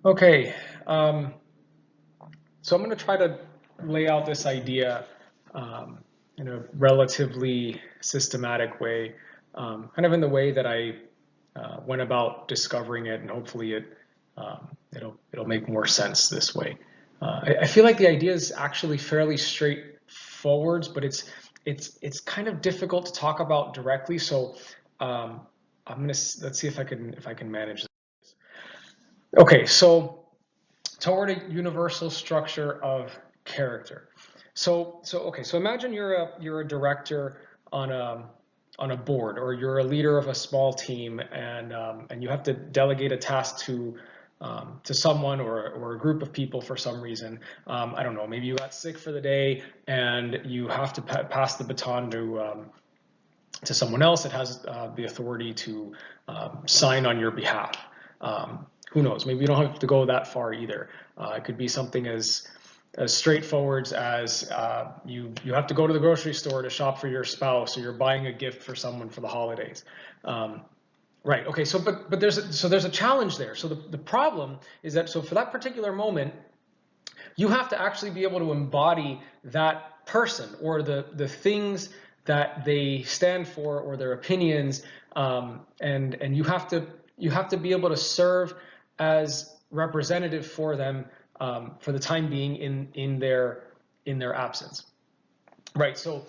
Okay, um, so I'm going to try to lay out this idea um, in a relatively systematic way, kind of in the way that I went about discovering it, and hopefully it'll make more sense this way. I feel like the idea is actually fairly straightforward, but it's kind of difficult to talk about directly. So um, let's see if I can manage this. Okay, so toward a universal structure of character. So imagine you're a director on a board, or you're a leader of a small team, and you have to delegate a task to someone or a group of people for some reason. I don't know, maybe you got sick for the day and you have to pass the baton to someone else that has the authority to sign on your behalf. Who knows? Maybe you don't have to go that far either. It could be something as straightforward as you have to go to the grocery store to shop for your spouse, or you're buying a gift for someone for the holidays. Um, right. Okay. So there's a challenge there. So the problem is that for that particular moment, you have to actually be able to embody that person or the things that they stand for or their opinions, and you have to be able to serve as representative for them for the time being in their absence. Right. So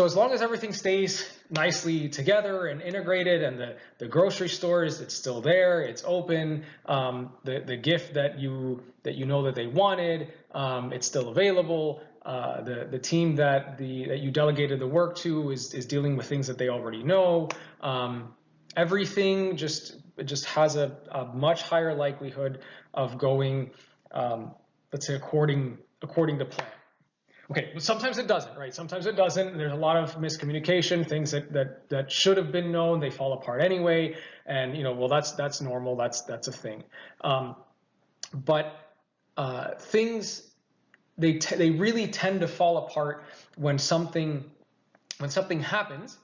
as long as everything stays nicely together and integrated, and the grocery stores, it's still there, it's open, the gift that you know that they wanted, it's still available. The team that you delegated the work to is dealing with things that they already know. Everything just has a much higher likelihood of going, let's say, according to plan. Okay, but sometimes it doesn't, right? Sometimes it doesn't. There's a lot of miscommunication, things that should have been known, they fall apart anyway, and well, that's normal. That's a thing. But things they really tend to fall apart when something happens,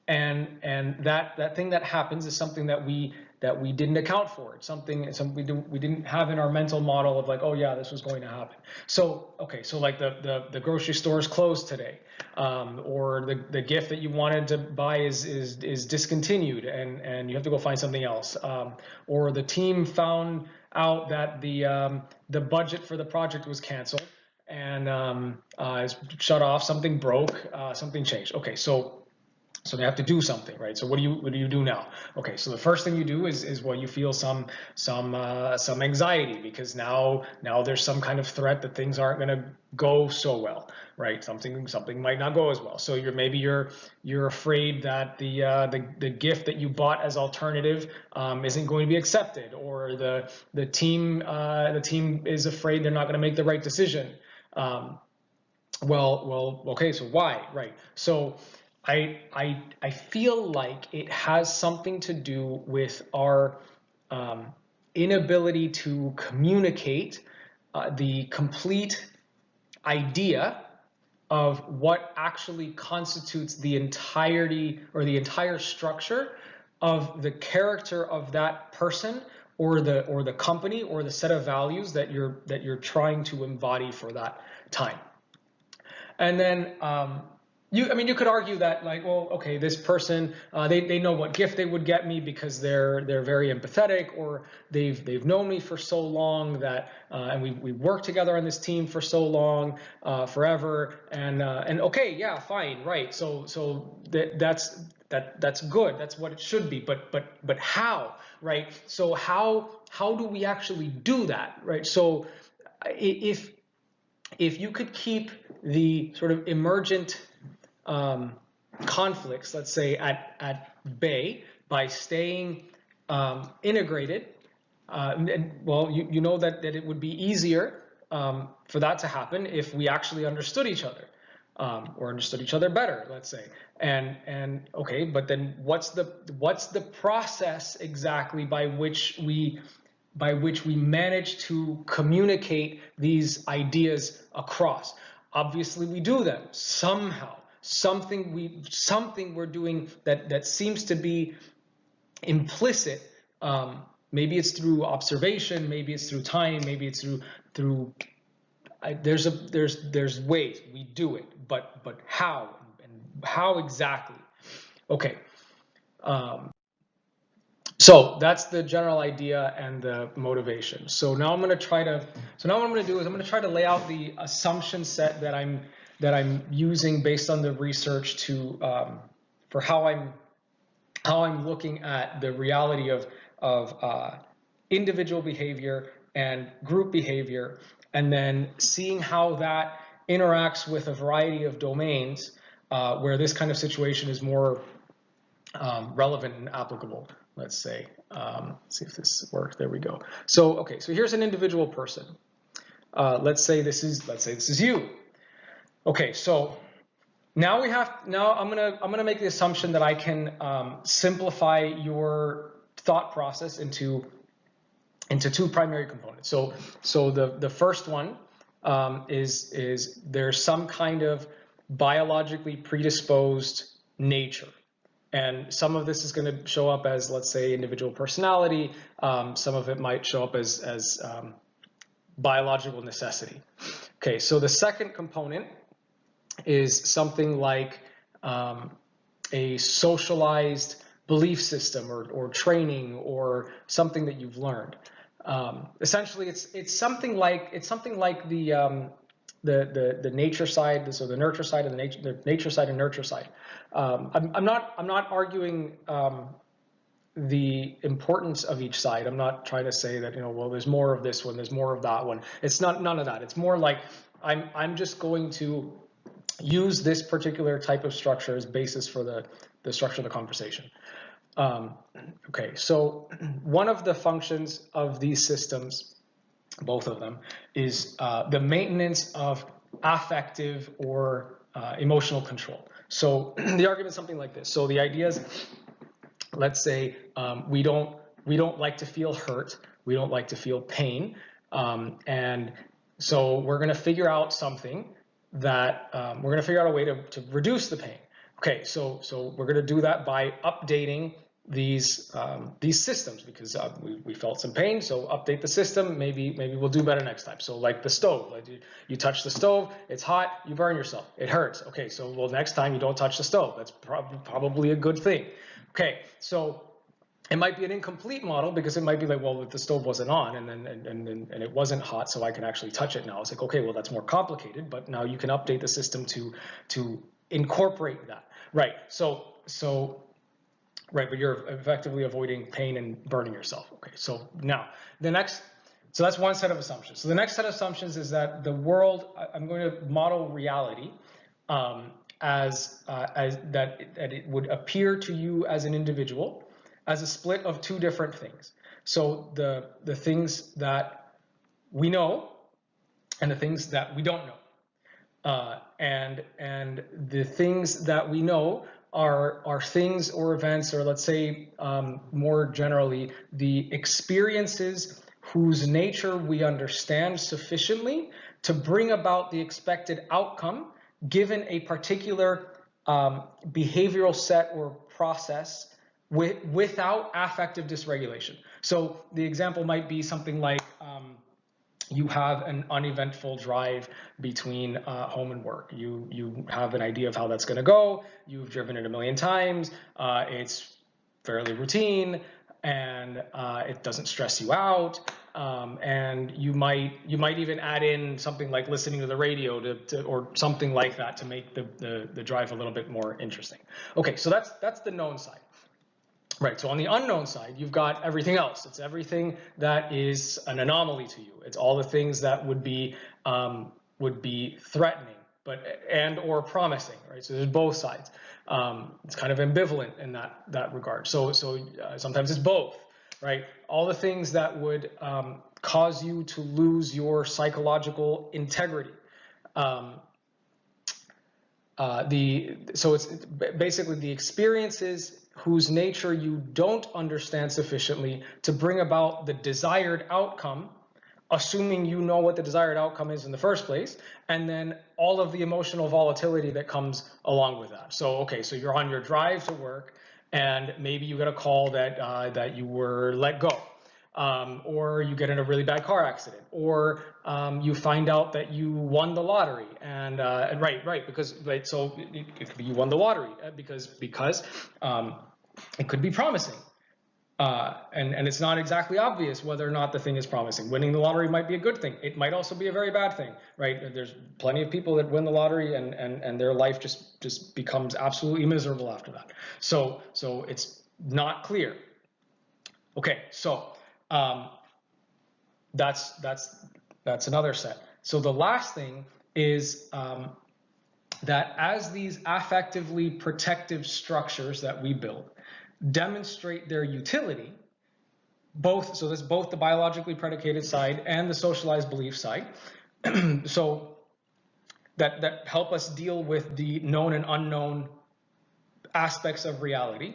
and that thing that happens is something that we didn't account for. It's something we didn't have in our mental model of like, oh yeah, this was going to happen. So okay, so like the grocery store is closed today, or the gift that you wanted to buy is discontinued, and you have to go find something else, or the team found out that the budget for the project was canceled, and it's shut off, something broke, something changed. Okay, so they have to do something, right? So what do you do now? Okay, so the first thing you do is well, you feel some anxiety, because now there's some kind of threat that things aren't going to go so well, right? Something might not go as well. So you're afraid that the gift that you bought as alternative isn't going to be accepted, or the team is afraid they're not going to make the right decision. Um, okay, so why? Right. So I feel like it has something to do with our um, inability to communicate the complete idea of what actually constitutes the entirety or the entire structure of the character of that person, or the company, or the set of values that you're trying to embody for that time. And then you could argue that, like, well, okay, this person, they know what gift they would get me because they're very empathetic, or they've known me for so long that and we worked together on this team for so long, forever, and okay, yeah, fine, right. So that's good. That's what it should be. But how, right? So how do we actually do that, right? So if if you could keep the sort of emergent um, conflicts, let's say, at bay by staying integrated, well, you know that it would be easier for that to happen if we actually understood each other, or understood each other better, let's say. And okay, but then what's the process exactly by which we manage to communicate these ideas across? Obviously, we do them somehow. Something we're doing that seems to be implicit, Maybe it's through observation, maybe it's through time, maybe it's through there's ways we do it, but how and how exactly? Okay. So that's the general idea and the motivation. So now what I'm going to do is I'm going to try to lay out the assumption set that I'm using based on the research to for how I'm looking at the reality of individual behavior and group behavior, and then seeing how that interacts with a variety of domains where this kind of situation is more relevant and applicable. Let's say, see if this works. There we go. So, okay, so here's an individual person. Let's say this is you. Okay, so now I'm gonna make the assumption that I can simplify your thought process into two primary components. So the first one is there's some kind of biologically predisposed nature. And some of this is going to show up as, let's say, individual personality. Some of it might show up as biological necessity. Okay, so the second component is something like a socialized belief system or training or something that you've learned. Essentially, it's something like the nature side, so the nurture side and the nature side and nurture side. I'm not arguing the importance of each side. I'm not trying to say that, well, there's more of this one, there's more of that one. It's none of that. It's more like I'm just going to use this particular type of structure as basis for the structure of the conversation. Okay, so one of the functions of these systems, both of them, is the maintenance of affective or emotional control. So the argument is something like this. So the idea is, let's say we don't like to feel hurt, we don't like to feel pain, and so we're going to figure out something that we're going to figure out a way to reduce the pain. Okay, so we're going to do that by updating these systems, because we felt some pain, so update the system. Maybe we'll do better next time. So like the stove, like you touch the stove, it's hot, you burn yourself, it hurts. Okay, so well, next time you don't touch the stove. That's probably a good thing. Okay, so it might be an incomplete model, because it might be like, well, the stove wasn't on and it wasn't hot, so I can actually touch it now. It's like, okay, well, that's more complicated, but now you can update the system to incorporate that. Right, right, but you're effectively avoiding pain and burning yourself. Okay, so now so that's one set of assumptions. So the next set of assumptions is that the world, I'm going to model reality as that it would appear to you as an individual as a split of two different things. So the things that we know and the things that we don't know. And the things that we know are things or events, or let's say more generally, the experiences whose nature we understand sufficiently to bring about the expected outcome given a particular behavioral set or process without affective dysregulation. So the example might be something like you have an uneventful drive between home and work. You have an idea of how that's going to go. You've driven it a million times. It's fairly routine, and it doesn't stress you out. And you might even add in something like listening to the radio or something like that to make the drive a little bit more interesting. Okay, so that's the known side. Right, so on the unknown side, you've got everything else. It's everything that is an anomaly to you. It's all the things that would be threatening, and or promising. Right, so there's both sides. It's kind of ambivalent in that regard. So sometimes it's both. Right, all the things that would cause you to lose your psychological integrity. So it's basically the experiences whose nature you don't understand sufficiently to bring about the desired outcome, assuming you know what the desired outcome is in the first place, and then all of the emotional volatility that comes along with that. So, okay, so you're on your drive to work, and maybe you get a call that you were let go. or you get in a really bad car accident, or you find out that you won the lottery, and right, because right, so it could be you won the lottery because it could be promising. And it's not exactly obvious whether or not the thing is promising. Winning the lottery might be a good thing. It might also be a very bad thing, right? There's plenty of people that win the lottery and their life just becomes absolutely miserable after that. So it's not clear. Okay, so that's another set. So the last thing is that as these affectively protective structures that we build demonstrate their utility, so that's both the biologically predicated side and the socialized belief side, so that help us deal with the known and unknown aspects of reality.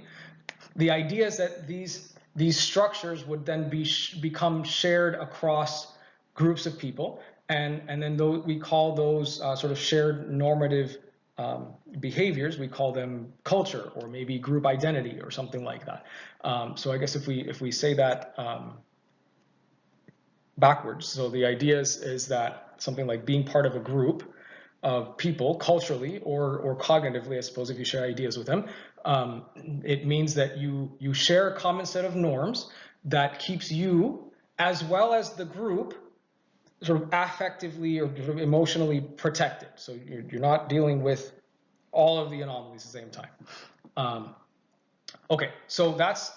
The idea is that these structures would then become shared across groups of people, and then we call those sort of shared normative behaviors, we call them culture or maybe group identity or something like that. So I guess if we say that backwards, so the idea is that something like being part of a group of people culturally or cognitively, I suppose, if you share ideas with them, it means that you share a common set of norms that keeps you as well as the group sort of affectively or sort of emotionally protected. So you're not dealing with all of the anomalies at the same time. Okay, so that's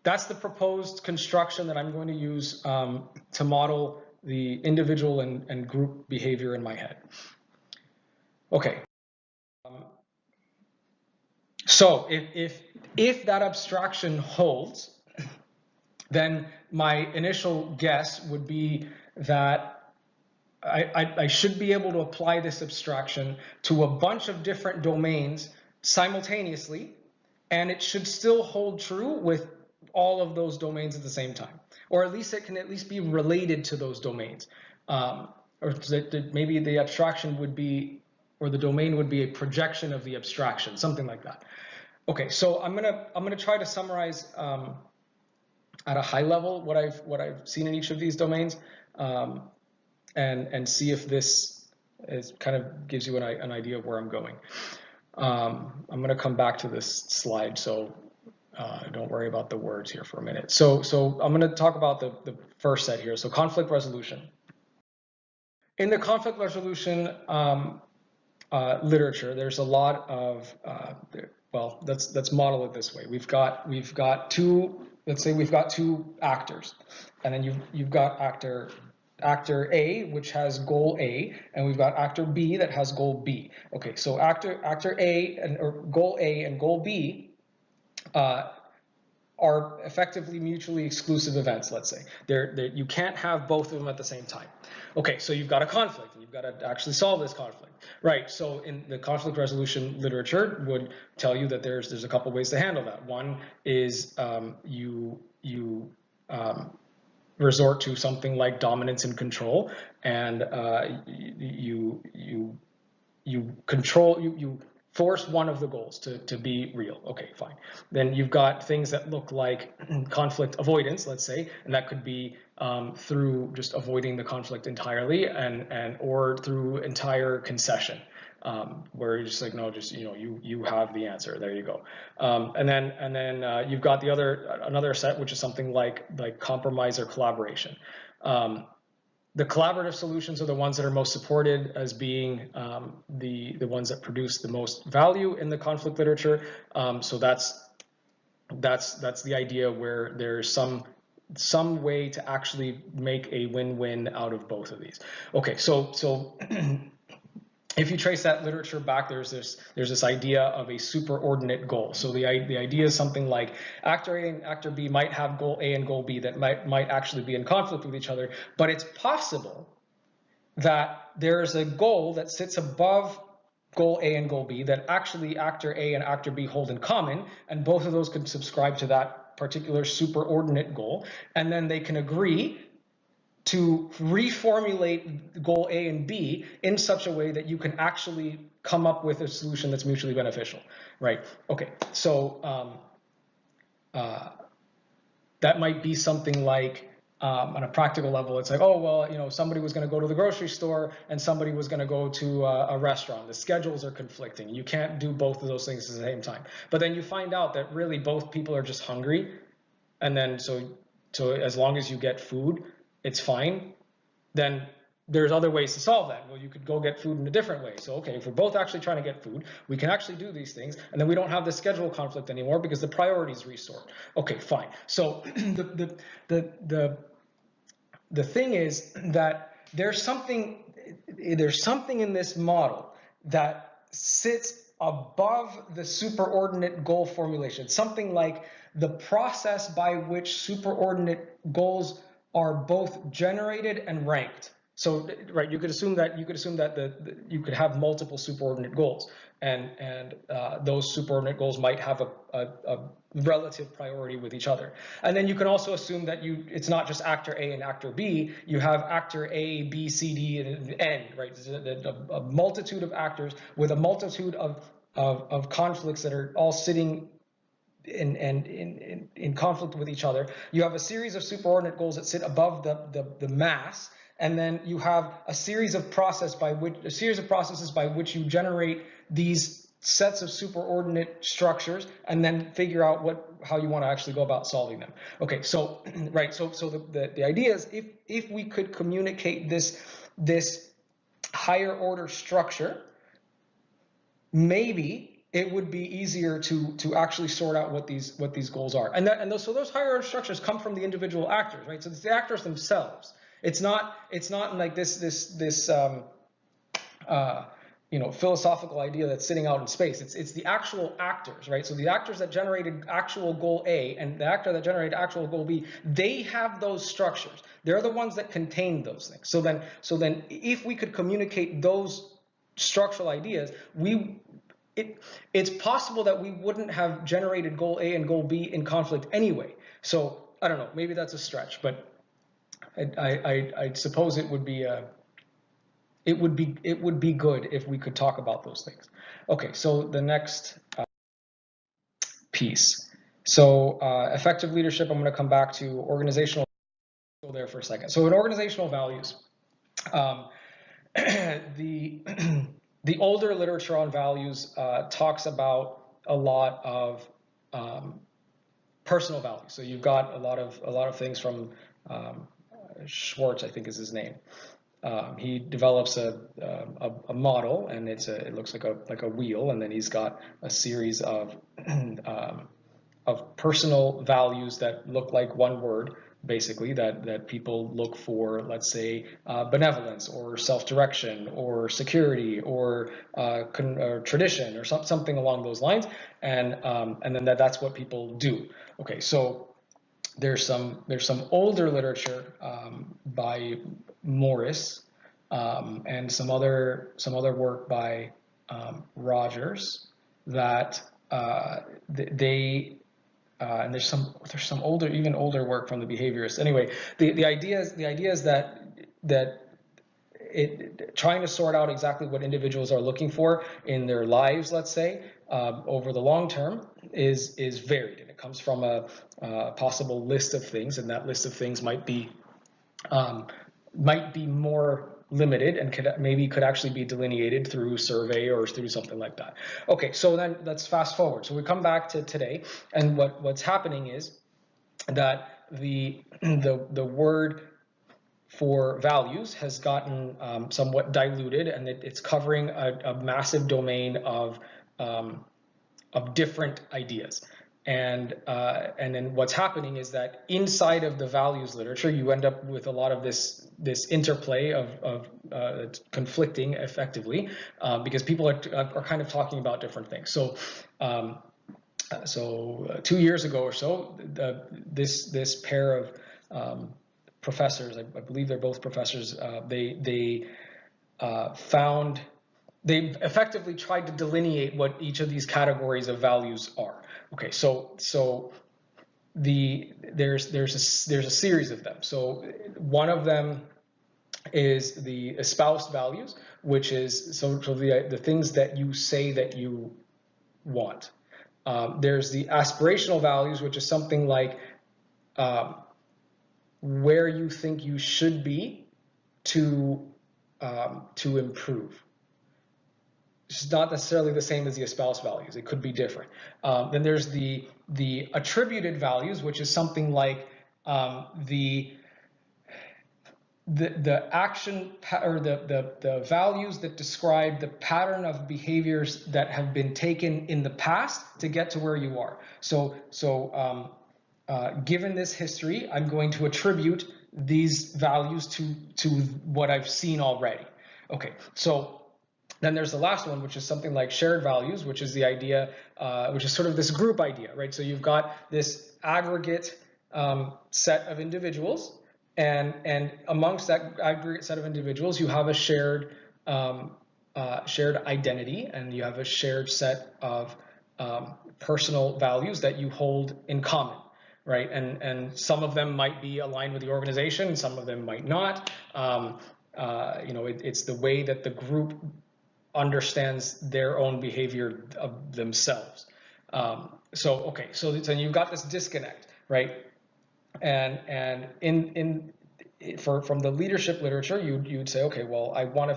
the proposed construction that I'm going to use to model the individual and group behavior in my head. Okay. So if that abstraction holds, then my initial guess would be that I should be able to apply this abstraction to a bunch of different domains simultaneously, and it should still hold true with all of those domains at the same time, or at least it can at least be related to those domains, or that maybe the abstraction would be, or the domain would be a projection of the abstraction, something like that. Okay, so I'm gonna try to summarize at a high level what I've seen in each of these domains, and see if this kind of gives you an idea of where I'm going. I'm gonna come back to this slide, so don't worry about the words here for a minute. So I'm gonna talk about the first set here. So conflict resolution. In the conflict resolution literature, there's a lot of well, let's model it this way. We've got two. Let's say we've got two actors, and then you've got actor A, which has goal A, and we've got actor B that has goal B. Okay, so actor A or goal A and goal B are effectively mutually exclusive events. Let's say you can't have both of them at the same time. Okay, so you've got a conflict, and you've got to actually solve this conflict, right? So in the conflict resolution literature would tell you that there's a couple ways to handle that. One is you resort to something like dominance and control, and you force one of the goals to be real. Okay, fine. Then you've got things that look like conflict avoidance, let's say, and that could be through just avoiding the conflict entirely, or through entire concession, where you're just like, no, just you have the answer. There you go. And then you've got another set, which is something like compromise or collaboration. The collaborative solutions are the ones that are most supported as being the ones that produce the most value in the conflict literature. So that's the idea where there's some way to actually make a win-win out of both of these. Okay, so if you trace that literature back, there's this idea of a superordinate goal. So the idea is something like actor A and actor B might have goal A and goal B that might actually be in conflict with each other, but it's possible that there's a goal that sits above goal A and goal B that actually actor A and actor B hold in common, and both of those can subscribe to that particular superordinate goal, and then they can agree to reformulate goal A and B in such a way that you can actually come up with a solution that's mutually beneficial, right? Okay, so That might be something like, on a practical level, it's like, oh, well, you know, somebody was going to go to the grocery store and somebody was going to go to a restaurant. The schedules are conflicting. You can't do both of those things at the same time. But then you find out that really both people are just hungry. And then so as long as you get food, it's fine. Then there's other ways to solve that. Well, you could go get food in a different way. So, okay, if we're both actually trying to get food, we can actually do these things, and then we don't have the schedule conflict anymore because the priorities restored. Okay, fine. So the thing is that there's something in this model that sits above the superordinate goal formulation. Something like the process by which superordinate goals are both generated and ranked. So, right, you could assume that you could have multiple superordinate goals, and those superordinate goals might have a relative priority with each other. And then you can also assume that it's not just actor A and actor B. You have actor A, B, C, D, and N, right? A multitude of actors with a multitude of conflicts that are all sitting in conflict with each other. You have a series of superordinate goals that sit above the mass, and then you have a series of processes by which you generate these sets of superordinate structures, and then figure out how you want to actually go about solving them. Okay, so right, so the idea is if we could communicate this higher order structure, maybe it would be easier to actually sort out what these goals are. So those higher order structures come from the individual actors, right? So it's the actors themselves. It's not like this philosophical idea that's sitting out in space. It's the actual actors, right? So the actors that generated actual goal A and the actor that generated actual goal B, they have those structures. They're the ones that contain those things. So then if we could communicate those structural ideas, it's possible that we wouldn't have generated goal A and goal B in conflict anyway. So I don't know, maybe that's a stretch, but I suppose it would be good if we could talk about those things. Okay, so the next piece. So effective leadership, I'm going to come back to organizational. Go there for a second. So in organizational values, the older literature on values talks about a lot of personal values. So you've got a lot of things from Schwartz, I think is his name. He develops a model, and it looks like a wheel, and then he's got a series of personal values that look like one word, basically, that people look for, let's say, benevolence or self-direction or security or tradition or something along those lines, and then that's what people do. Okay, so there's some older literature by Morris and some other work by Rogers that and there's some even older work from the behaviorists. Anyway, the idea is that trying to sort out exactly what individuals are looking for in their lives, let's say, over the long term, is varied, and it comes from a possible list of things, and that list of things might be more limited and could actually be delineated through survey or through something like that. Okay, so then let's fast forward. So we come back to today, and what's happening is that the word for values has gotten somewhat diluted, and it's covering a massive domain of different ideas. And then what's happening is that inside of the values literature, you end up with a lot of this interplay of conflicting effectively, because people are kind of talking about different things. So 2 years ago or so, this pair of professors, I believe they're both professors, they effectively tried to delineate what each of these categories of values are. Okay, so there's a series of them. So one of them is the espoused values, which is the things that you say that you want. There's the aspirational values, which is something like um, where you think you should be to improve. It's not necessarily the same as the espouse values. It could be different. Then there's the attributed values, which is something like the action or the values that describe the pattern of behaviors that have been taken in the past to get to where you are. So given this history, I'm going to attribute these values to what I've seen already. Okay, so then there's the last one, which is something like shared values, which is the idea, which is sort of this group idea, right? So you've got this aggregate set of individuals, and amongst that aggregate set of individuals, you have a shared identity, and you have a shared set of personal values that you hold in common, right? And some of them might be aligned with the organization, and some of them might not. It's the way that the group understands their own behavior of themselves. So then you've got this disconnect, right? And from the leadership literature, you'd say, okay, well, I want to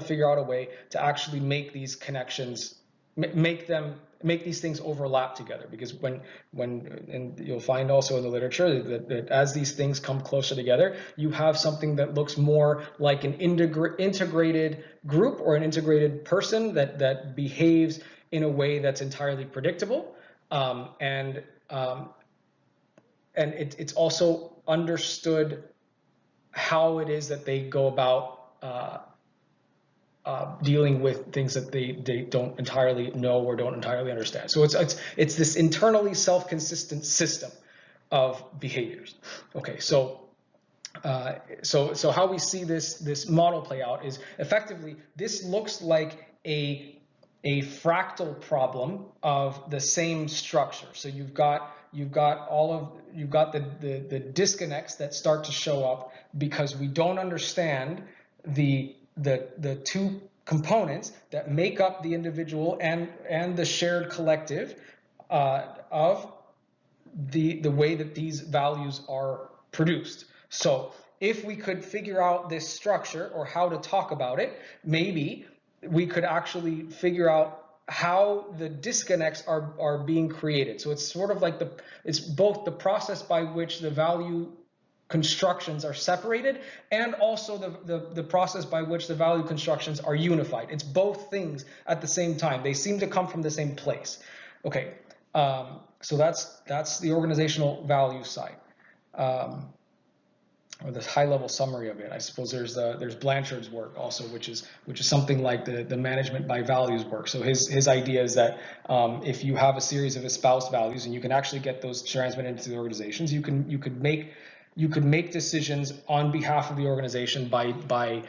figure out a way to actually make these connections, make these things overlap together, because and you'll find also in the literature that as these things come closer together, you have something that looks more like an integrated group or an integrated person that behaves in a way that's entirely predictable, and it's also understood how it is that they go about dealing with things that they don't entirely know or don't entirely understand. So it's this internally self-consistent system of behaviors. Okay, so how we see this model play out is effectively this looks like a fractal problem of the same structure. So you've got the disconnects that start to show up because we don't understand the two components that make up the individual and the shared collective of the way that these values are produced. So if we could figure out this structure or how to talk about it, maybe we could actually figure out how the disconnects are being created. So it's sort of like it's both the process by which the value constructions are separated and also the process by which the value constructions are unified. It's both things at the same time. They seem to come from the same place. Okay, so that's the organizational value side. Or this high-level summary of it. I suppose there's Blanchard's work also, which is something like the management by values work. So his idea is that if you have a series of espoused values and you can actually get those transmitted into the organizations, you could make decisions on behalf of the organization by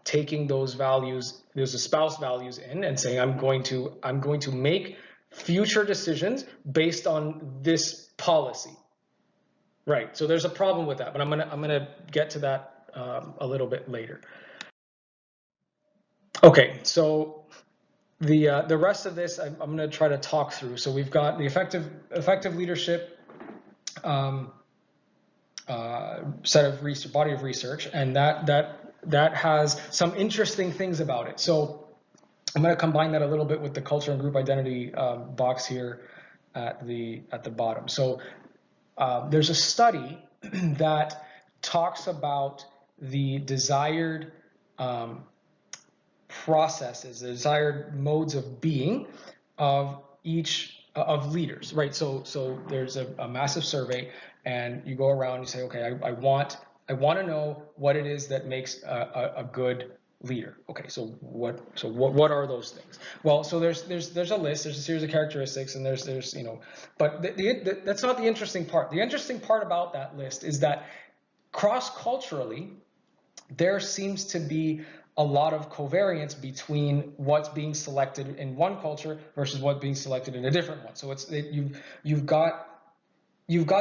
taking those values, those espoused values in, and saying I'm going to make future decisions based on this policy. Right. So there's a problem with that, but I'm gonna get to that a little bit later. Okay. So the rest of this I'm gonna try to talk through. So we've got the effective leadership set of research, body of research, and that has some interesting things about it. So I'm going to combine that a little bit with the culture and group identity box here at the bottom. So there's a study that talks about the desired processes, the desired modes of being of each of leaders, right? So there's a massive survey, and you go around and you say, okay, I want to know what it is that makes a good leader. Okay, so what are those things? Well, so there's a list, there's a series of characteristics, and there's but that's not the interesting part. The interesting part about that list is that cross-culturally, there seems to be a lot of covariance between what's being selected in one culture versus what's being selected in a different one. So you've got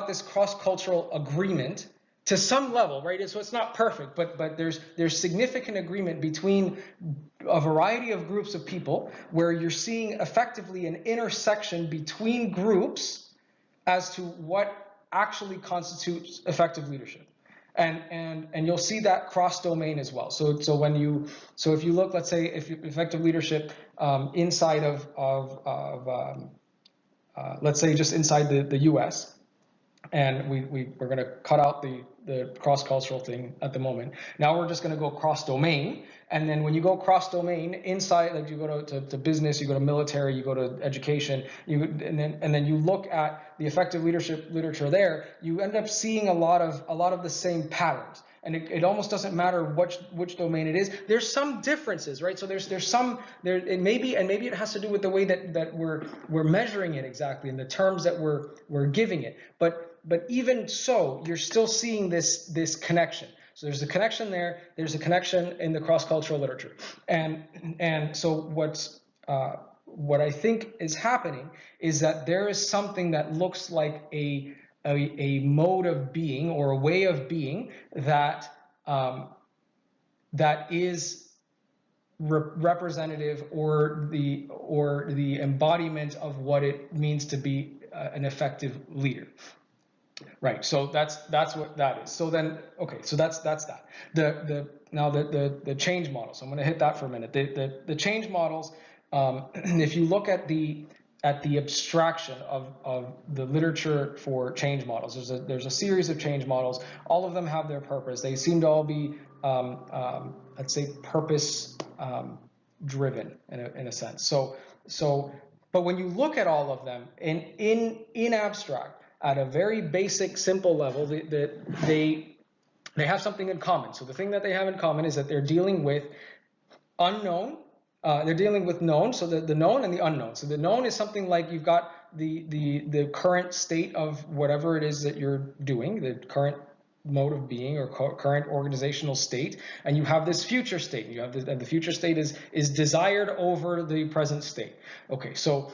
this cross-cultural agreement to some level, right? So it's not perfect, but there's significant agreement between a variety of groups of people where you're seeing effectively an intersection between groups as to what actually constitutes effective leadership. And you'll see that cross domain as well. So if you look, let's say, if effective leadership inside of let's say just inside the U.S. and we're going to cut out the cross-cultural thing at the moment. Now we're just going to go cross-domain, and then when you go cross-domain inside, like you go to business, you go to military, you go to education, and then you look at the effective leadership literature there, you end up seeing a lot of the same patterns. And it almost doesn't matter which domain it is. There's some differences, right? So there's some there, and maybe it has to do with the way that we're measuring it exactly, and the terms that we're giving it. But even so, you're still seeing this connection. So there's a connection there. There's a connection in the cross-cultural literature, and so what I think is happening is that there is something that looks like a mode of being or a way of being that that is representative or the embodiment of what it means to be an effective leader. Right. So that's what that is. So then, okay. So that's that. Now the change model. So I'm going to hit that for a minute. The change models. If you look at the abstraction of the literature for change models, there's a series of change models. All of them have their purpose. They seem to all be, let's say, purpose driven in a sense. But when you look at all of them in abstract, at a very basic, simple level, they have something in common. So the thing that they have in common is that they're dealing with unknown. They're dealing with known, so the known and the unknown. So the known is something like you've got the current state of whatever it is that you're doing, the current mode of being or current organizational state, and you have this future state. You have and the future state is desired over the present state. Okay, so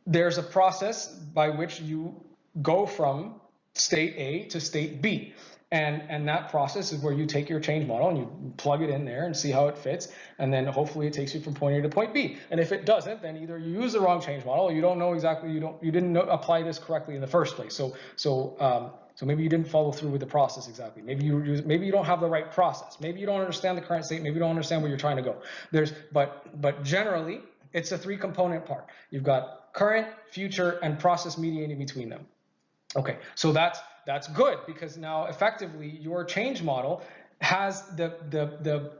there's a process by which you go from state A to state B. And that process is where you take your change model and you plug it in there and see how it fits. And then hopefully it takes you from point A to point B. And if it doesn't, then either you use the wrong change model or you don't know exactly, you didn't apply this correctly in the first place. So maybe you didn't follow through with the process exactly. Maybe you don't have the right process. Maybe you don't understand the current state. Maybe you don't understand where you're trying to go. But generally, it's a three-component part. You've got current, future, and process mediating between them. Okay, so that's good, because now effectively your change model has the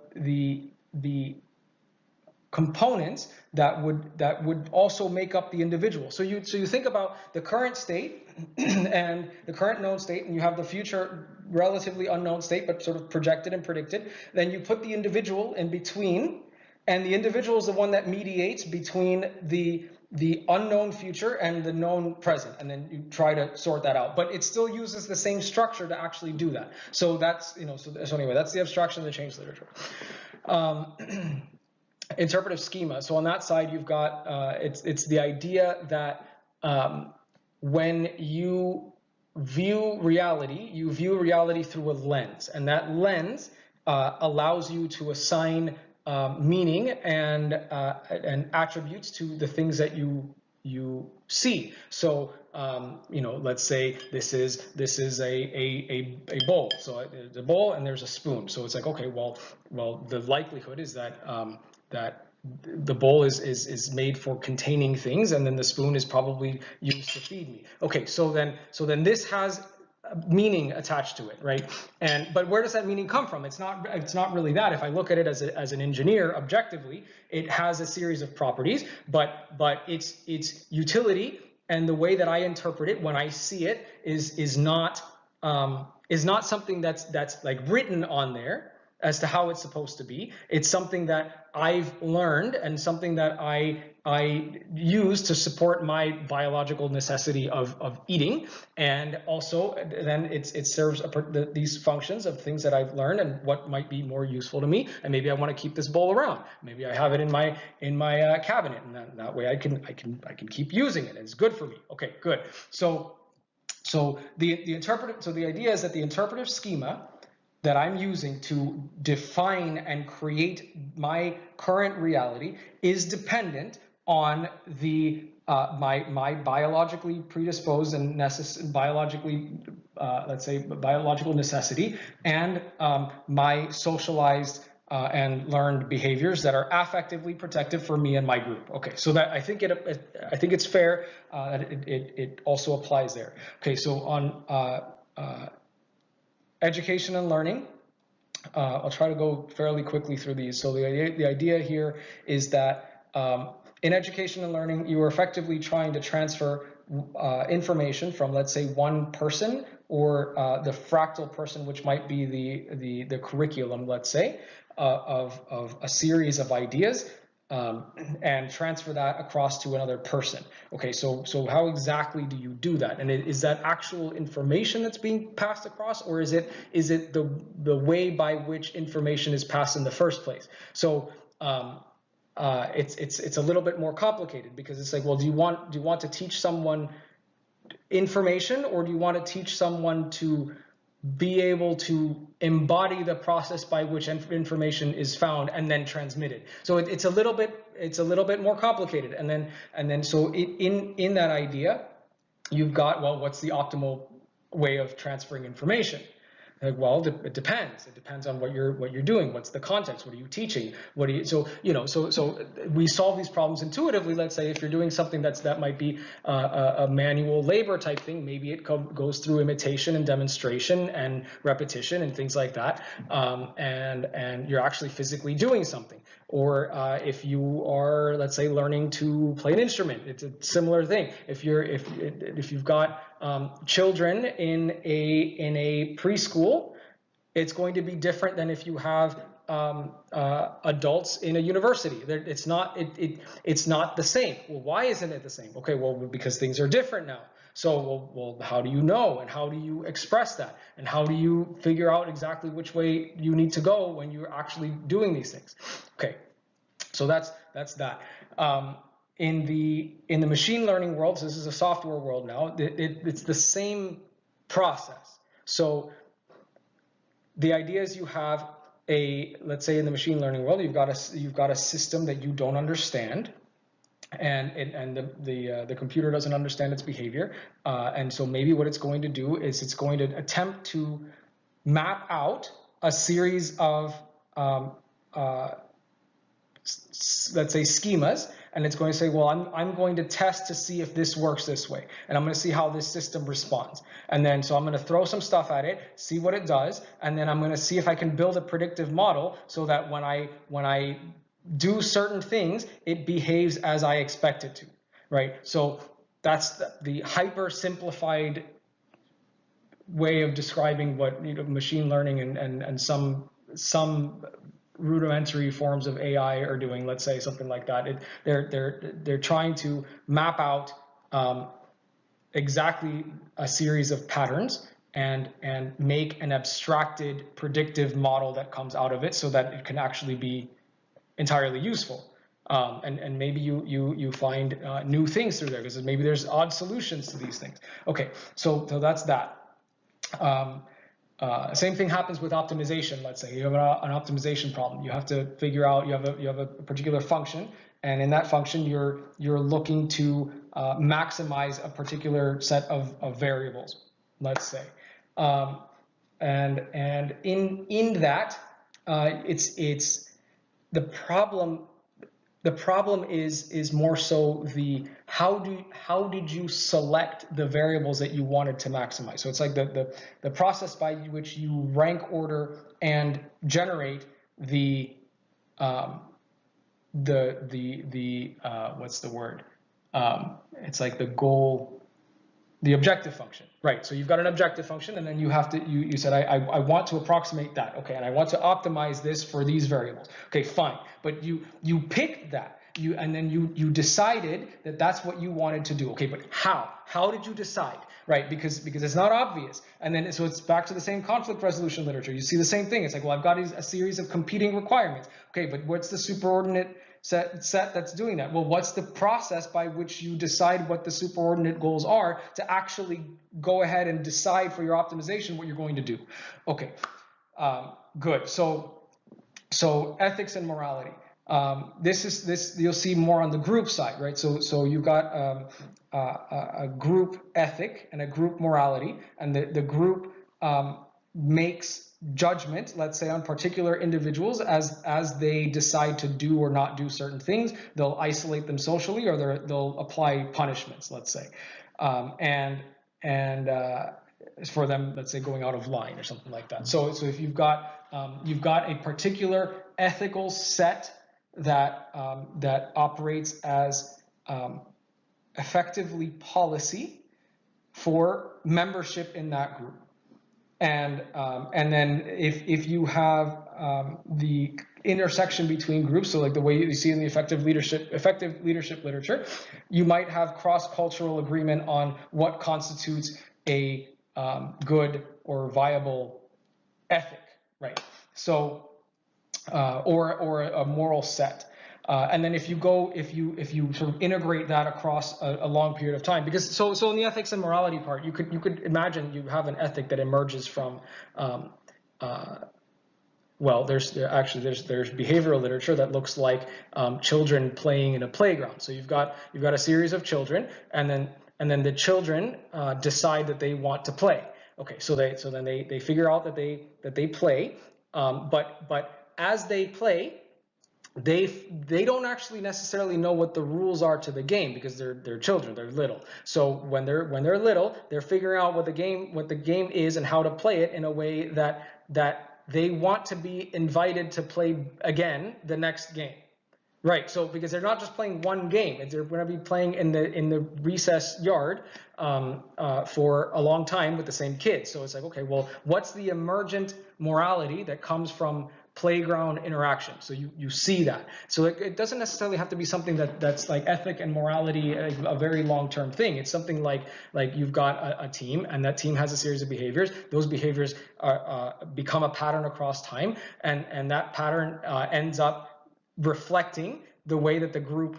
components that would also make up the individual. So you think about the current state and the current known state, and you have the future relatively unknown state, but sort of projected and predicted. Then you put the individual in between, and the individual is the one that mediates between the unknown future and the known present, and then you try to sort that out. But it still uses the same structure to actually do that. So that's, so anyway, that's the abstraction of the change literature. Interpretive schema. So on that side, you've got, it's the idea that when you view reality through a lens, and that lens allows you to assign meaning and attributes to the things that you see. So let's say this is a bowl. So there's a bowl and there's a spoon. So it's like, okay, well the likelihood is that that the bowl is made for containing things, and then the spoon is probably used to feed me. Okay, so then this has meaning attached to it, right? But where does that meaning come from? It's not really that. If I look at it as an engineer objectively, it has a series of properties, but its utility and the way that I interpret it when I see it is not something that's like written on there as to how it's supposed to be. It's something that I've learned and something that I use to support my biological necessity of eating, and also then it serves these functions of things that I've learned and what might be more useful to me. And maybe I want to keep this bowl around. Maybe I have it in my cabinet, and that way I can keep using it. It's good for me. Okay, good. So the idea is that the interpretive schema that I'm using to define and create my current reality is dependent on the my biologically predisposed and biologically, let's say, biological necessity, and my socialized and learned behaviors that are affectively protective for me and my group. Okay, so that I think it's fair that it also applies there. Okay, so on education and learning, I'll try to go fairly quickly through these. So the idea here is that in education and learning, you are effectively trying to transfer information from, let's say, one person or the fractal person, which might be the curriculum, let's say, of a series of ideas, and transfer that across to another person. Okay, so how exactly do you do that? And is that actual information that's being passed across, or is it the way by which information is passed in the first place? So it's a little bit more complicated, because it's like, well, do you want to teach someone information, or do you want to teach someone to be able to embody the process by which information is found and then transmitted? So it's a little bit more complicated. And then so in that idea, you've got, well, what's the optimal way of transferring information? Like, well, it depends. It depends on what you're doing. What's the context? What are you teaching? So we solve these problems intuitively. Let's say if you're doing something that might be a manual labor type thing, maybe it goes through imitation and demonstration and repetition and things like that, and you're actually physically doing something. Or if you are, let's say, learning to play an instrument, it's a similar thing. If you've got children in a preschool, it's going to be different than if you have adults in a university. It's not the same. Well, why isn't it the same? Okay, well, because things are different now. So, well, how do you know, and how do you express that, and how do you figure out exactly which way you need to go when you're actually doing these things? Okay, so that's that. In the machine learning world, so this is a software world now, it's the same process. So the idea is you have let's say in the machine learning world, you've got a system that you don't understand, and the computer doesn't understand its behavior, and so maybe what it's going to do is it's going to attempt to map out a series of let's say schemas, and it's going to say, well, I'm going to test to see if this works this way, and I'm going to see how this system responds. And then so I'm going to throw some stuff at it, see what it does, and then I'm going to see if I can build a predictive model so that when I do certain things, it behaves as I expect it to, right? So that's the hyper simplified way of describing what machine learning and some rudimentary forms of AI are doing. Let's say something like that. They're trying to map out exactly a series of patterns and make an abstracted predictive model that comes out of it, so that it can actually be entirely useful. And maybe you find new things through there, because maybe there's odd solutions to these things. Okay, so that's that. Same thing happens with optimization. Let's say you have an optimization problem. You have to figure out, you have a particular function, and in that function you're looking to maximize a particular set of variables, let's say, and in that it's the problem. The problem is more so the how did you select the variables that you wanted to maximize? So it's like the process by which you rank, order, and generate the what's the word? It's like the goal, the objective function, right? So you've got an objective function, and then you have to, you said, I want to approximate that, okay, and I want to optimize this for these variables. Okay, fine, but you picked that, and then you decided that that's what you wanted to do. Okay, but how did you decide, right? Because it's not obvious. And then so it's back to the same conflict resolution literature. You see the same thing. It's like, well, I've got a series of competing requirements. Okay, but what's the superordinate set that's doing that? Well, what's the process by which you decide what the superordinate goals are to actually go ahead and decide for your optimization what you're going to do? Okay, good. So ethics and morality. This you'll see more on the group side, right? So you've got a group ethic and a group morality, and the group makes judgment, let's say, on particular individuals as they decide to do or not do certain things. They'll isolate them socially, or they'll apply punishments, let's say, and for them, let's say, going out of line or something like that. So if you've got a particular ethical set that operates as effectively policy for membership in that group, and then if you have the intersection between groups, so like the way you see in the effective leadership literature, you might have cross-cultural agreement on what constitutes a good or viable ethic, right? So or a moral set. And then if you sort of integrate that across a long period of time, because so in the ethics and morality part, you could imagine you have an ethic that emerges from well, there's behavioral literature that looks like children playing in a playground. So you've got a series of children, and then the children decide that they want to play. Okay, so then they figure out that they play, but as they play, they don't actually necessarily know what the rules are to the game, because they're children, they're little. So when they're little, they're figuring out what the game is and how to play it in a way that they want to be invited to play again the next game. Right, so because they're not just playing one game, they're going to be playing in the recess yard for a long time with the same kids. So it's like, okay, well, what's the emergent morality that comes from playground interaction? So you see that. So it doesn't necessarily have to be something that's like ethic and morality, a very long-term thing. It's something like you've got a team, and that team has a series of behaviors. Those behaviors become a pattern across time, and that pattern ends up reflecting the way that the group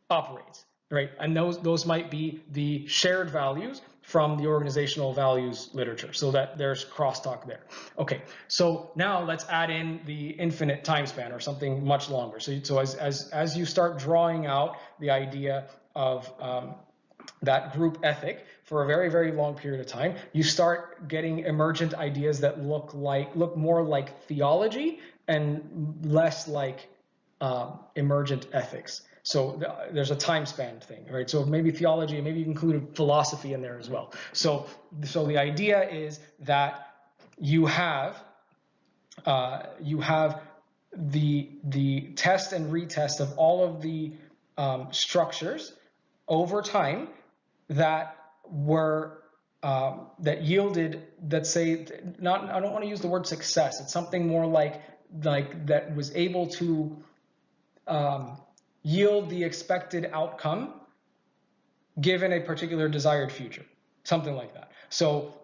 operates, right? And those might be the shared values from the organizational values literature, so that there's crosstalk there. Okay, so now let's add in the infinite time span, or something much longer. So as you start drawing out the idea of that group ethic for a very, very long period of time, you start getting emergent ideas that look more like theology and less like emergent ethics. So there's a time span thing, right? So maybe theology, maybe you include philosophy in there as well. So the idea is that you have the test and retest of all of the structures over time that were that yielded, let's say, I don't want to use the word success. It's something more like that was able to yield the expected outcome given a particular desired future, something like that. So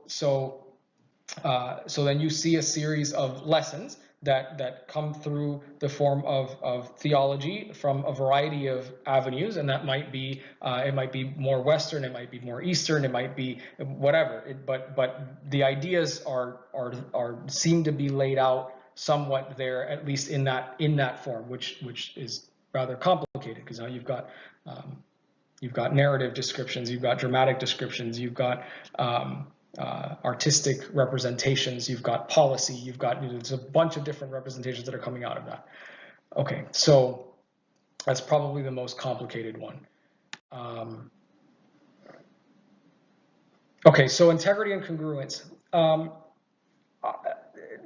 then you see a series of lessons that come through the form of theology from a variety of avenues, and that might be it might be more Western, it might be more Eastern, it might be whatever. But the ideas are seem to be laid out somewhat there, at least in that form, which is rather complicated, because now you've got narrative descriptions, you've got dramatic descriptions, you've got artistic representations, you've got policy, you've got, there's a bunch of different representations that are coming out of that. Okay, so that's probably the most complicated one. Okay, so integrity and congruence.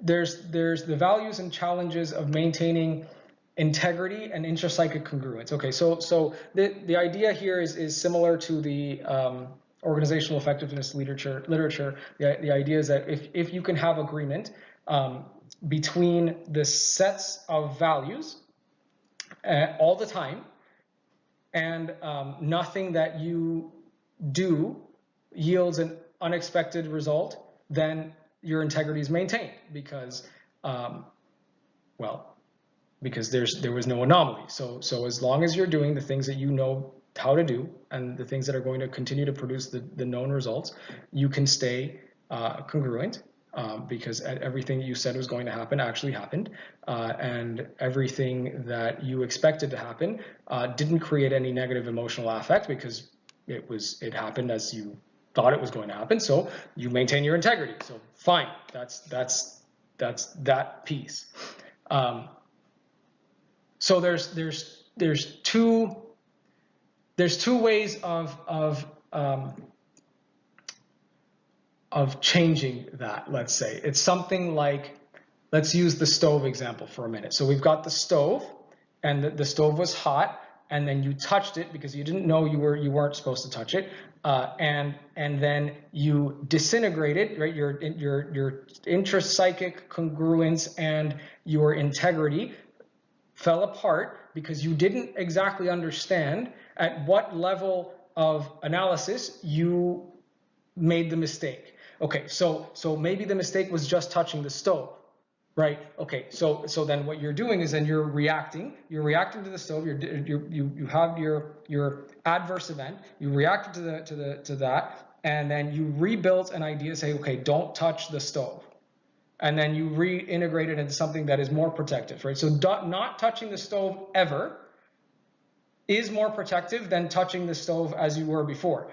There's the values and challenges of maintaining integrity and intrapsychic congruence. Okay, so the idea here is similar to the organizational effectiveness literature. The idea is that if you can have agreement between the sets of values all the time, and nothing that you do yields an unexpected result, then your integrity is maintained, because because there was no anomaly. So as long as you're doing the things that you know how to do, and the things that are going to continue to produce the known results, you can stay congruent, because everything you said was going to happen actually happened, and everything that you expected to happen didn't create any negative emotional affect because it happened as you thought it was going to happen. So you maintain your integrity. So fine, that's that piece. So there's two ways of changing that. Let's say it's something like, let's use the stove example for a minute. So we've got the stove, and the stove was hot, and then you touched it because you didn't know you weren't supposed to touch it, and then you disintegrated, right? Your intrapsychic congruence and your integrity fell apart because you didn't exactly understand at what level of analysis you made the mistake. Okay, so maybe the mistake was just touching the stove, right? Okay, so then what you're doing is then you're reacting to the stove. You have your adverse event. You reacted to that, and then you rebuilt an idea. Say, okay, don't touch the stove, and then you reintegrate it into something that is more protective, right? So not touching the stove ever is more protective than touching the stove as you were before.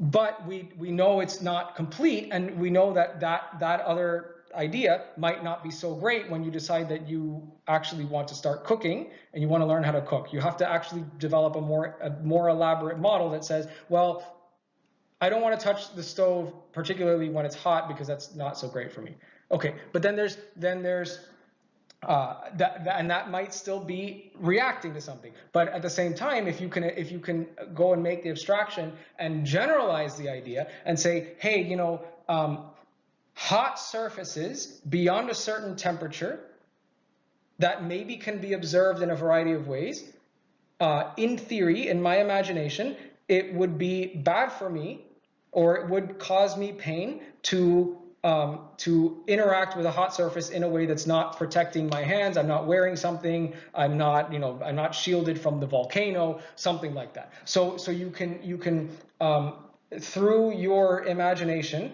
But we know it's not complete, and we know that other idea might not be so great when you decide that you actually want to start cooking and you want to learn how to cook. You have to actually develop a more elaborate model that says, well, I don't want to touch the stove, particularly when it's hot, because that's not so great for me. Okay, but then there's and that might still be reacting to something. But at the same time, if you can go and make the abstraction and generalize the idea and say, hey, hot surfaces beyond a certain temperature that maybe can be observed in a variety of ways, in theory, in my imagination, it would be bad for me, or it would cause me pain to interact with a hot surface in a way that's not protecting my hands. I'm not wearing something. I'm not shielded from the volcano, something like that. So you can through your imagination,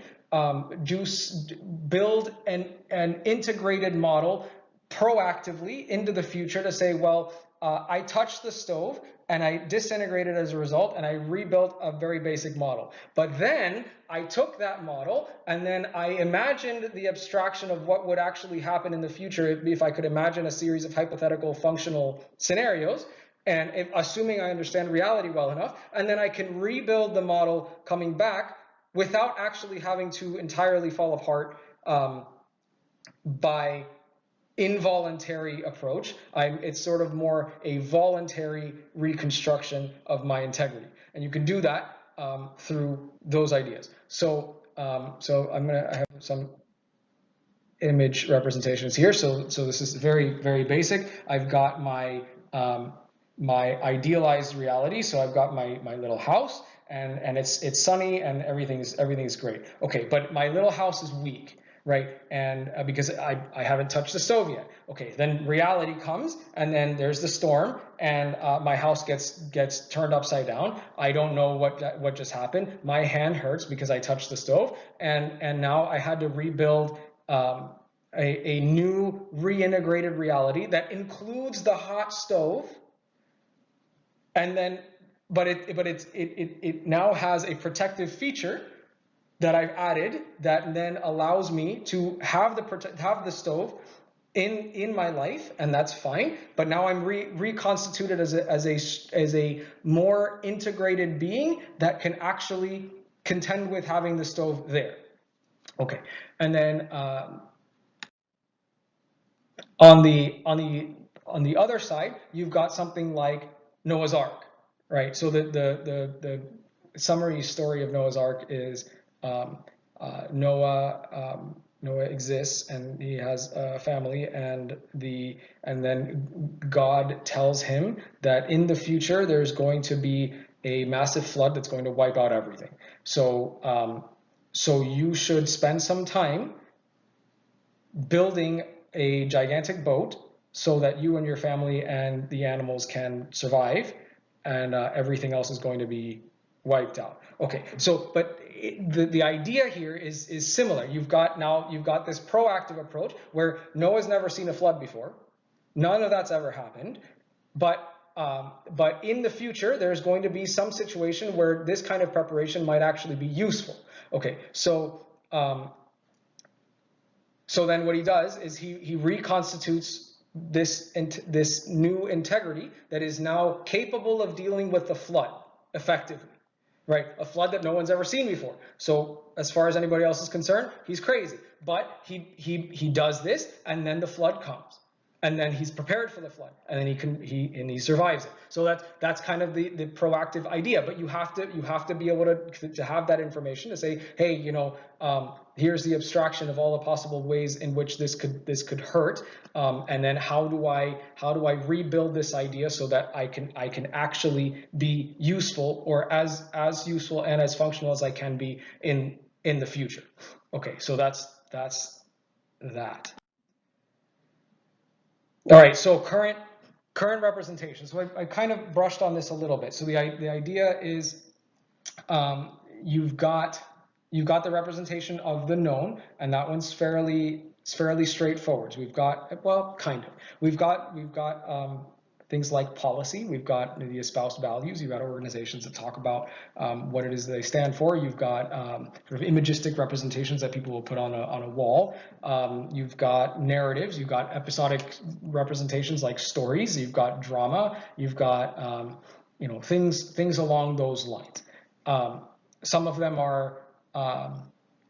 build an integrated model proactively into the future to say, well, I touched the stove and I disintegrated as a result, and I rebuilt a very basic model. But then I took that model and then I imagined the abstraction of what would actually happen in the future if I could imagine a series of hypothetical functional scenarios, and assuming I understand reality well enough, and then I can rebuild the model coming back without actually having to entirely fall apart by involuntary approach. It's sort of more a voluntary reconstruction of my integrity, and you can do that through those ideas. So I have some image representations here. So this is very, very basic. I've got my my idealized reality. So I've got my little house, and it's sunny and everything's great. Okay, but my little house is weak, right? And because I haven't touched the stove yet. Okay, then reality comes, and then there's the storm, and my house gets turned upside down. I don't know what just happened. My hand hurts because I touched the stove, and now I had to rebuild a new reintegrated reality that includes the hot stove, and then but it now has a protective feature that I've added that then allows me to have the stove in my life, and that's fine. But now I'm reconstituted as a more integrated being that can actually contend with having the stove there. Okay, and then on the other side, you've got something like Noah's Ark, right? So the summary story of Noah's Ark is Noah exists, and he has a family, and then God tells him that in the future there's going to be a massive flood that's going to wipe out everything. So you should spend some time building a gigantic boat so that you and your family and the animals can survive, and everything else is going to be wiped out. Okay, so but the idea here is similar. You've got this proactive approach where Noah's never seen a flood before. None of that's ever happened, but in the future there's going to be some situation where this kind of preparation might actually be useful. Okay, so so then what he does is he reconstitutes this new integrity that is now capable of dealing with the flood effectively, right? A flood that no one's ever seen before. So as far as anybody else is concerned, he's crazy. But he does this, and then the flood comes, and then he's prepared for the flood, and then he survives it. So that's kind of the proactive idea. But you have to be able to have that information to say, hey, you know, here's the abstraction of all the possible ways in which this could hurt, and then how do I rebuild this idea so that I can actually be useful, or as useful and as functional as I can be in the future. Okay, so that's that. All right, so current representation. So I kind of brushed on this a little bit. So the idea is you've got the representation of the known, and that one's fairly straightforward. So we've got, well, kind of. We've got things like policy. We've got the espoused values. You've got organizations that talk about what it is they stand for. You've got sort of imagistic representations that people will put on a wall. You've got narratives. You've got episodic representations like stories. You've got drama. You've got you know, things along those lines. Some of them are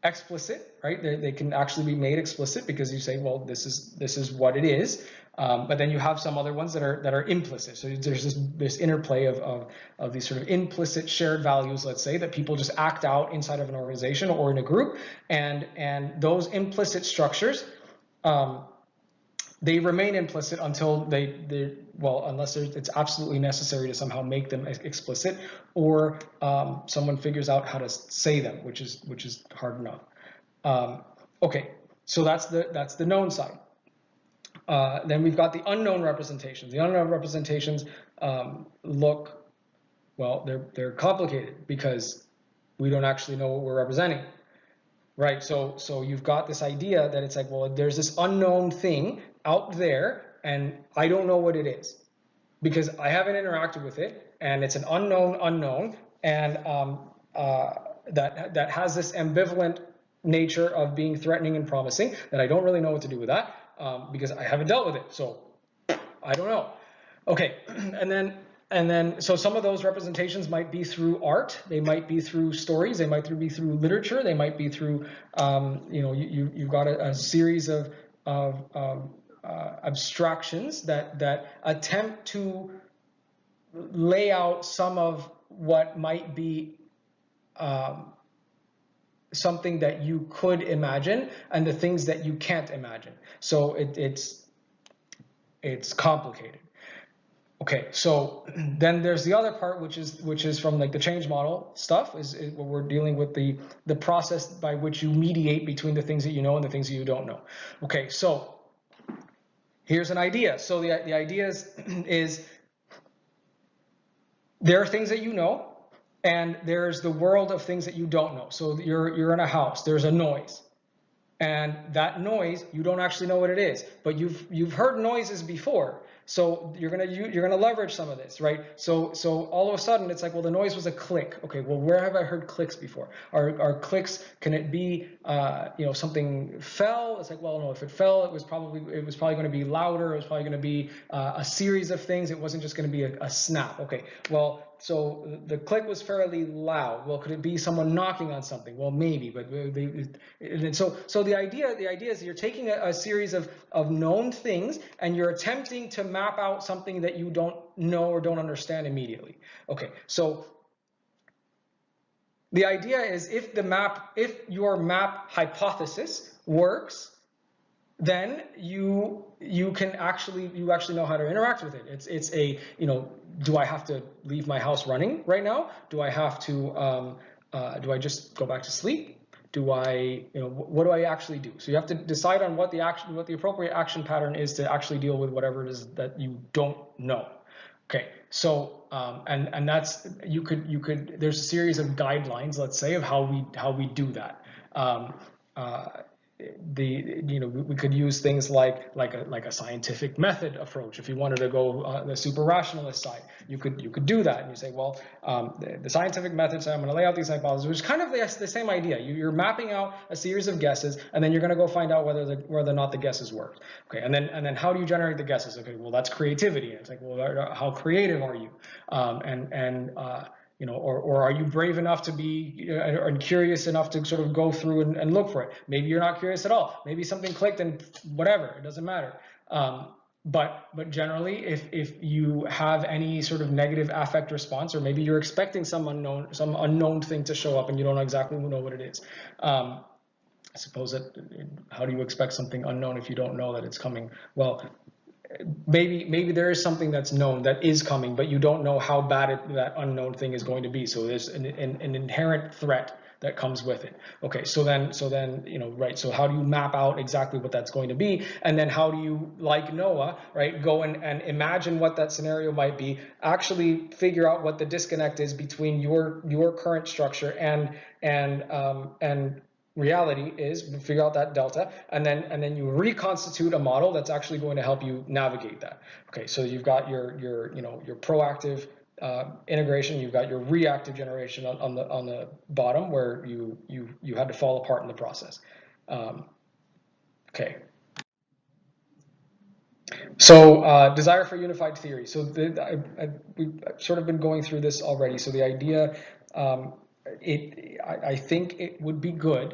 explicit, right? They can actually be made explicit because you say, well, this is what it is. But then you have some other ones that are implicit. So there's this interplay of these sort of implicit shared values, let's say, that people just act out inside of an organization or in a group, and those implicit structures, they remain implicit until unless it's absolutely necessary to somehow make them explicit, or someone figures out how to say them, which is hard enough. Okay, so that's the known side. Then we've got the unknown representations. The unknown representations look, well, they're complicated because we don't actually know what we're representing, right? So you've got this idea that it's like, well, there's this unknown thing out there, and I don't know what it is because I haven't interacted with it, and it's an unknown, and that has this ambivalent nature of being threatening and promising that I don't really know what to do with that. Because I haven't dealt with it, so I don't know. Okay, and then so some of those representations might be through art, they might be through stories, they might be through literature, they might be through you know, you've got a series of abstractions that attempt to lay out some of what might be something that you could imagine and the things that you can't imagine. So it's complicated. Okay, so then there's the other part, which is from like the change model stuff, is where we're dealing with the process by which you mediate between the things that you know and the things that you don't know. Okay, so here's an idea. So the idea is there are things that you know, and there's the world of things that you don't know. So you're in a house, there's a noise, and that noise, you don't actually know what it is, but you've heard noises before. So you're gonna leverage some of this, right? So all of a sudden it's like, well, the noise was a click. Okay, well, where have I heard clicks before? Are clicks? Can it be you know, something fell? It's like, well, no, if it fell, it was probably going to be louder. It was probably going to be a series of things. It wasn't just going to be a snap. Okay, well, so the click was fairly loud. Well, could it be someone knocking on something? Well, maybe, but so the idea is you're taking a series of known things and you're attempting to map out something that you don't know or don't understand immediately. Okay, so the idea is if your map hypothesis works, then you actually know how to interact with it. It's a, you know, do I have to leave my house running right now? Do I have to do I just go back to sleep? Do I, you know, what do I actually do? So you have to decide on what the appropriate action pattern is to actually deal with whatever it is that you don't know. Okay, so and that's there's a series of guidelines, let's say, of how we do that. Um, uh, we could use things like a scientific method approach. If you wanted to go the super rationalist side, you could do that, and you say, well, the scientific method. So I'm going to lay out these hypotheses, which is kind of the same idea. You're mapping out a series of guesses, and then you're going to go find out whether or not the guesses worked. Okay, and then how do you generate the guesses? Okay, well, that's creativity. And it's like, well, how creative are you? Or are you brave enough to be and curious enough to sort of go through and look for it? Maybe you're not curious at all. Maybe something clicked and whatever, it doesn't matter. But generally, if you have any sort of negative affect response, or maybe you're expecting some unknown thing to show up and you don't exactly know what it is. I suppose how do you expect something unknown if you don't know that it's coming? Well, maybe there is something that's known that is coming, but you don't know how bad that unknown thing is going to be. So there's an inherent threat that comes with it. Okay, so then right. So how do you map out exactly what that's going to be, and then how do you, like Noah, right, go and imagine what that scenario might be, actually figure out what the disconnect is between your current structure and reality is, figure out that delta, and then you reconstitute a model that's actually going to help you navigate that. Okay, so you've got your proactive integration, you've got your reactive generation on the bottom, where you had to fall apart in the process. Okay. So desire for unified theory. So we've sort of been going through this already. So the idea, I think it would be good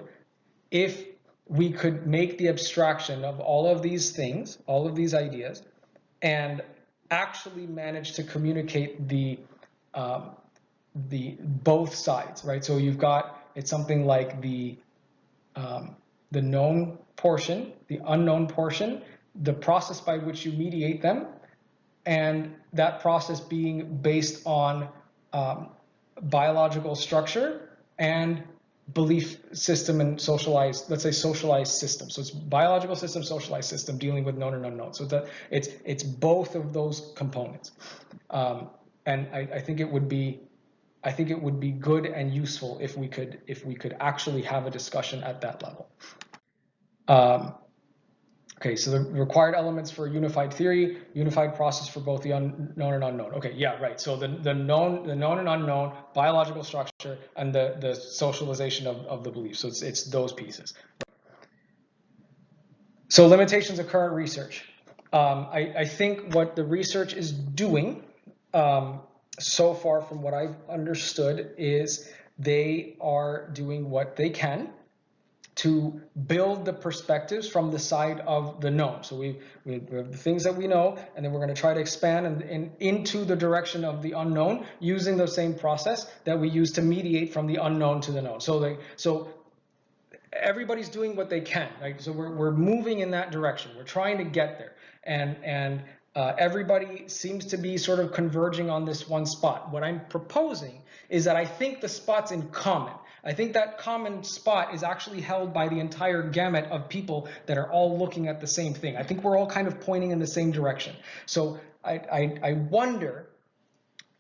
if we could make the abstraction of all of these things, all of these ideas, and actually manage to communicate the both sides, right? So it's something like the known portion, the unknown portion, the process by which you mediate them, and that process being based on biological structure and belief system and socialized, let's say socialized system. So it's biological system, socialized system, dealing with known and unknown. So it's both of those components. And I think it would be good and useful if we could actually have a discussion at that level. Okay, so the required elements for unified theory, unified process for both the unknown and unknown. Okay, yeah, right. So the known and unknown, biological structure, and the socialization of the belief. So it's those pieces. So limitations of current research. I think what the research is doing so far, from what I've understood, is they are doing what they can to build the perspectives from the side of the known. So we have the things that we know, and then we're going to try to expand and into the direction of the unknown using the same process that we use to mediate from the unknown to the known. So everybody's doing what they can, right? So we're moving in that direction. We're trying to get there, and everybody seems to be sort of converging on this one spot. What I'm proposing is that I think the spot's in common. I think that common spot is actually held by the entire gamut of people that are all looking at the same thing. I think we're all kind of pointing in the same direction. So I wonder,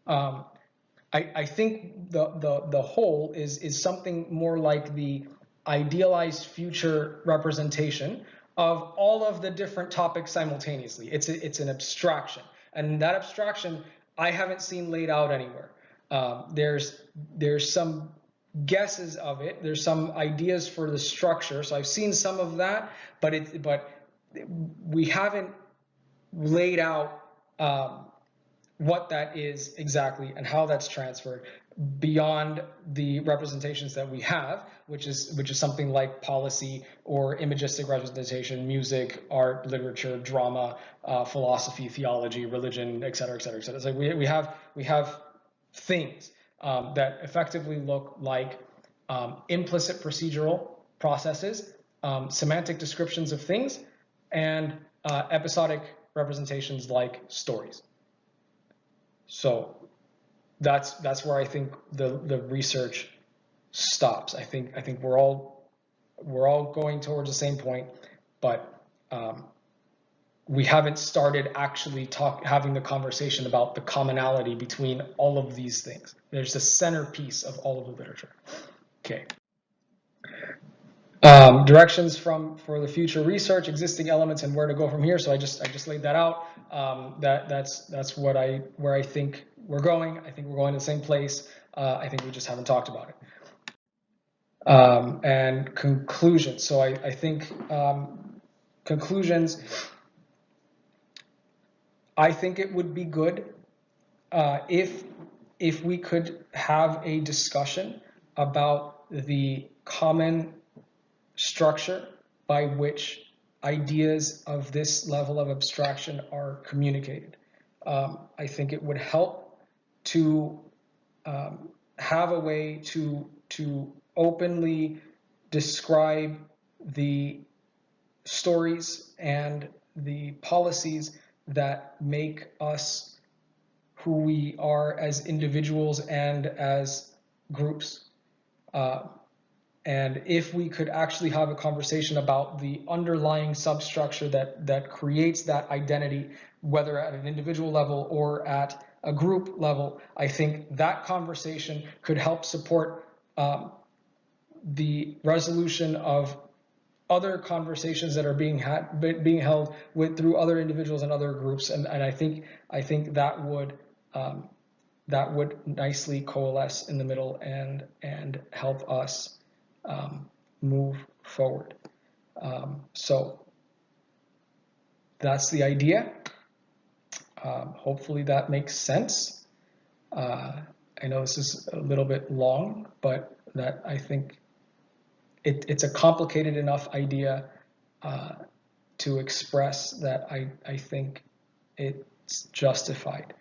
I think the whole is something more like the idealized future representation of all of the different topics simultaneously. It's an abstraction, and that abstraction I haven't seen laid out anywhere. There's some guesses of it. There's some ideas for the structure. So I've seen some of that, but we haven't laid out what that is exactly and how that's transferred beyond the representations that we have, which is something like policy or imagistic representation, music, art, literature, drama, philosophy, theology, religion, et cetera, et cetera, et cetera. It's like we have things that effectively look like implicit procedural processes, semantic descriptions of things, and episodic representations like stories. So that's where I think the research stops. I think we're all going towards the same point, but we haven't started actually having the conversation about the commonality between all of these things. There's the centerpiece of all of the literature. Okay. Directions for the future research, existing elements, and where to go from here. So I just laid that out. That's where I think we're going. I think we're going to the same place. I think we just haven't talked about it. And conclusions. So I think conclusions. I think it would be good if we could have a discussion about the common structure by which ideas of this level of abstraction are communicated. I think it would help to have a way to openly describe the stories and the policies that make us who we are as individuals and as groups. And if we could actually have a conversation about the underlying substructure that creates that identity, whether at an individual level or at a group level, I think that conversation could help support the resolution of other conversations that are being held through other individuals and other groups, and I think that would nicely coalesce in the middle and help us move forward. So that's the idea. Hopefully that makes sense. I know this is a little bit long, but that I think it's a complicated enough idea to express that I think it's justified.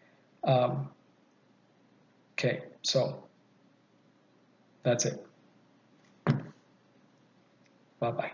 Okay, so that's it. Bye-bye.